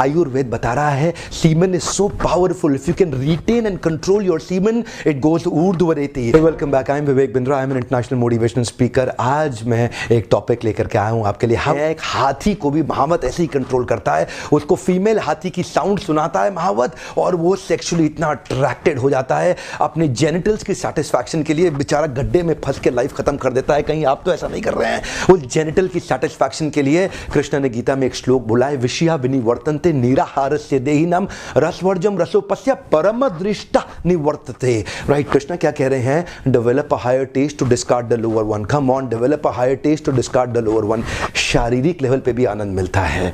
आयुर्वेद बता रहा है semen is so powerful, if you can retain and control your semen it goes ऊर्ध्वरेति। Welcome back, I am Vivek Bindra, I am an international motivational speaker. आज मैं एक topic लेकर के आया हूं आपके लिए। हम एक हाथी को भी महावत ऐसे ही कंट्रोल करता है, उसको फीमेल हाथी की साउंड सुनाता है महावत, और वो सेक्सुअली इतना अट्रैक्टेड हो जाता है अपने जेनिटल्स की सेटिस्फैक्शन के लिए, बेचारा गड्ढे में फंस के लाइफ खत्म कर देता है। कहीं आप तो ऐसा नहीं कर रहे हैं? वो जेनिटल की सेटिस्फैक्शन के लिए कृष्ण ने गीता में एक श्लोक बोला है, विषया विनिवर्तन्ते निराहारस्य देहिनम रसवर्जम रसोपस्य परम दृष्टा निवर्तते। राइट, कृष्ण क्या कह रहे हैं? Develop a higher test to discard the lower one. Come on, develop a higher test to discard the lower one. शारीरिक लेवल पे भी आनंद मिलता है,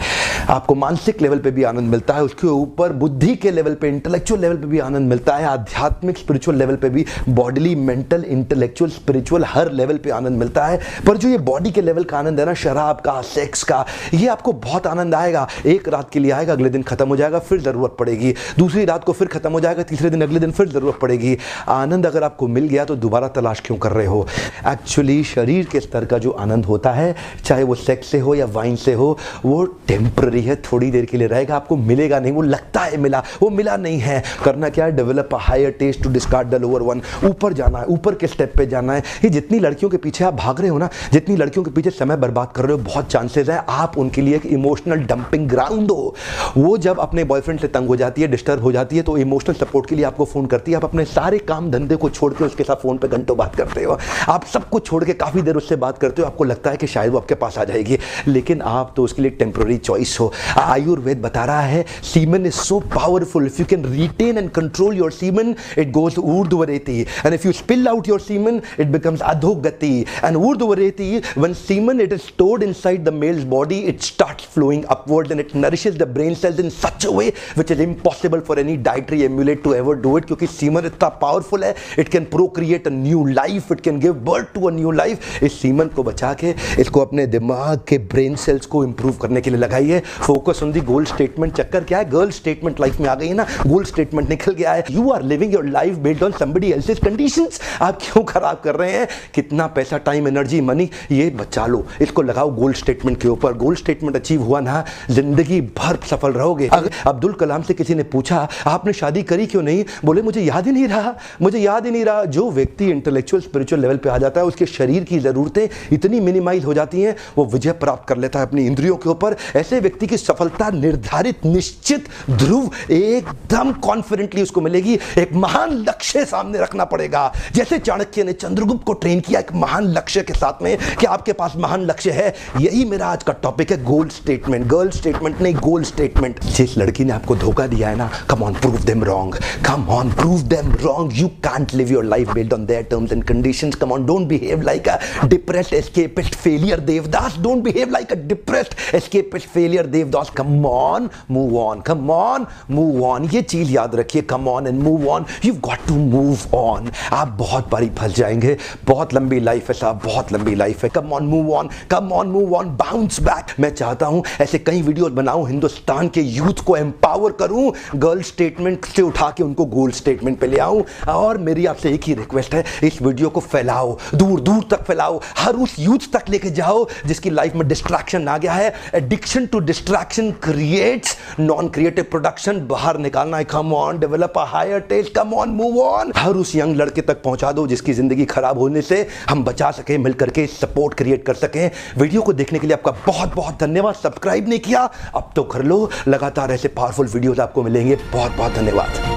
आपको मानसिक लेवल पे भी आनंद मिलता है, उसके ऊपर बुद्धि के लेवल पे, इंटेलेक्चुअल लेवल पे भी आनंद मिलता है, आध्यात्मिक स्पिरिचुअल लेवल पे भी, बॉडीली मेंटल इंटेलेक्चुअल स्पिरिचुअल हर लेवल पे आनंद मिलता है। पर जो ये बॉडी के लेवल का आनंद है ना, शराब का, सेक्स का, ये आपको बहुत आनंद आएगा, एक रात के लिए आएगा, अगले दिन खत्म हो जाएगा, फिर जरूरत पड़ेगी, दूसरी रात को फिर खत्म हो जाएगा, तीसरे दिन अगले दिन फिर जरूरत पड़ेगी। आनंद अगर आपको मिल गया तो दोबारा तलाश क्यों कर रहे हो? एक्चुअली शरीर के स्तर का जो आनंद होता है, चाहे वो सेक्स से हो या वाइन से हो, वो टेम्पररी है, थोड़ी देर के लिए रहेगा, आपको मिलेगा नहीं। वो लगता है मिला, वो मिला नहीं है। करना क्या है? Develop a higher test to discard the lower one. ऊपर जाना है, ऊपर के स्टेप पे जाना है। ये जितनी लड़कियों के पीछे आप भाग रहे हो ना, जितनी लड़कियों के पीछे समय बर्बाद कर रहे हो, बहुत चांसेस है आप उनके लिए एक इमोशनल डंपिंग ग्राउंड हो। वो जब अपने बॉयफ्रेंड से तंग हो जाती है, डिस्टर्ब हो जाती है, तो इमोशनल सपोर्ट के लिए आपको फोन करती है। आप अपने सारे काम धंधे को छोड़ के उसके साथ फोन पे घंटों बात करते हो, आप सब कुछ छोड़ के काफी देर उससे बात करते हो, आपको लगता है कि शायद वो आपके पास आ जाएगी, लेकिन आप तो उसके लिए टेम्पररी चॉइस हो। आयुर्वेद बता रहा है semen is so powerful, if you can retain and control your semen it goes ऊर्ध्वरेति, and if you spill out your semen it becomes अधोगति। एंड ऊर्ध्वरेति, when semen it is stored inside the male's body, it starts flowing upwards and it nourishes the brain cells in such a way which is impossible for any dietary emulate to ever do it, क्योंकि semen इतना powerful है, it can procreate a new life, it can give birth to a new life। इस semen को बचा के इसको अपने दिमाग के ब्रेन सेल्स को इंप्रूव करने के लिए लगाइए। Focus on the goal statement. चक्कर क्या है? गर्ल स्टेटमेंट लाइफ में आ गई है ना, गोल स्टेटमेंट निकल गया है। You are living your life based on somebody else's conditions. आप क्यों खराब कर रहे हैं? कितना पैसा, टाइम, एनर्जी, मनी, ये बचा लो, इसको लगाओ गोल स्टेटमेंट के ऊपर। गोल स्टेटमेंट अचीव हुआ ना, जिंदगी भर सफल रहोगे। अब्दुल कलाम से किसी ने पूछा आपने शादी करी क्यों नहीं? बोले मुझे याद ही नहीं रहा, मुझे याद ही नहीं रहा। जो व्यक्ति इंटेलेक्चुअल स्पिरिचुअल लेवल पे आ जाता है, उसके शरीर की जरूरतें इतनी मिनिमाइज हो जाती हैं, वो विजय प्राप्त कर लेता है अपनी इंद्रियों के ऊपर। ऐसे व्यक्ति की सफलता निर्धारित, निश्चित, ध्रुव, एकदम कॉन्फिडेंटली उसको मिलेगी। एक महान लक्ष्य सामने रखना पड़ेगा, जैसे चाणक्य ने चंद्रगुप्त को ट्रेन किया एक महान लक्ष्य के साथ में, कि आपके पास महान लक्ष्य है। यही मेरा आज का टॉपिक है, गोल स्टेटमेंट। गर्ल स्टेटमेंट नहीं, गोल स्टेटमेंट। जिस लड़की ने आपको धोखा दिया है ना, come on prove them wrong, come on prove them wrong. You can't live your life based on their terms and conditions. Come on, don't behave like a depressed escapist failure Devdas. Don't behave like a depressed escapist failure Devdas. Come on, move on, come on, move on. ये चीज याद रखिए, come on and move on. You got to move on. आप बहुत बारी फंस जाएंगे, बहुत लंबी लाइफ है साहब, बहुत लंबी लाइफ है। Come on, move on, come on, move on, bounce back. मैं चाहता हूं ऐसे कई वीडियोस बनाऊं, हिंदुस्तान के यूथ को एम्पावर करूं, गर्ल स्टेटमेंट से उठा के उनको गोल स्टेटमेंट पे ले आऊं। और मेरी आपसे एक ही रिक्वेस्ट है, इस वीडियो को फैलाओ, दूर दूर तक फैलाओ, हर उस यूथ तक लेके जाओ जिसकी लाइफ में डिस्ट्रैक्शन आ गया है। Addiction to distraction creates non creative production. बाहर निकालना है। Come on, develop a higher taste, come on, move on. हर उस यंग लड़के तक पहुंचा दो जिसकी जिंदगी खराब होने से हम बचा सके, मिलकर के सपोर्ट क्रिएट कर सकें। वीडियो को देखने के लिए आपका बहुत बहुत धन्यवाद। सब्सक्राइब नहीं किया अब तो कर लो, लगातार ऐसे पावरफुल वीडियोस आपको मिलेंगे। बहुत बहुत धन्यवाद।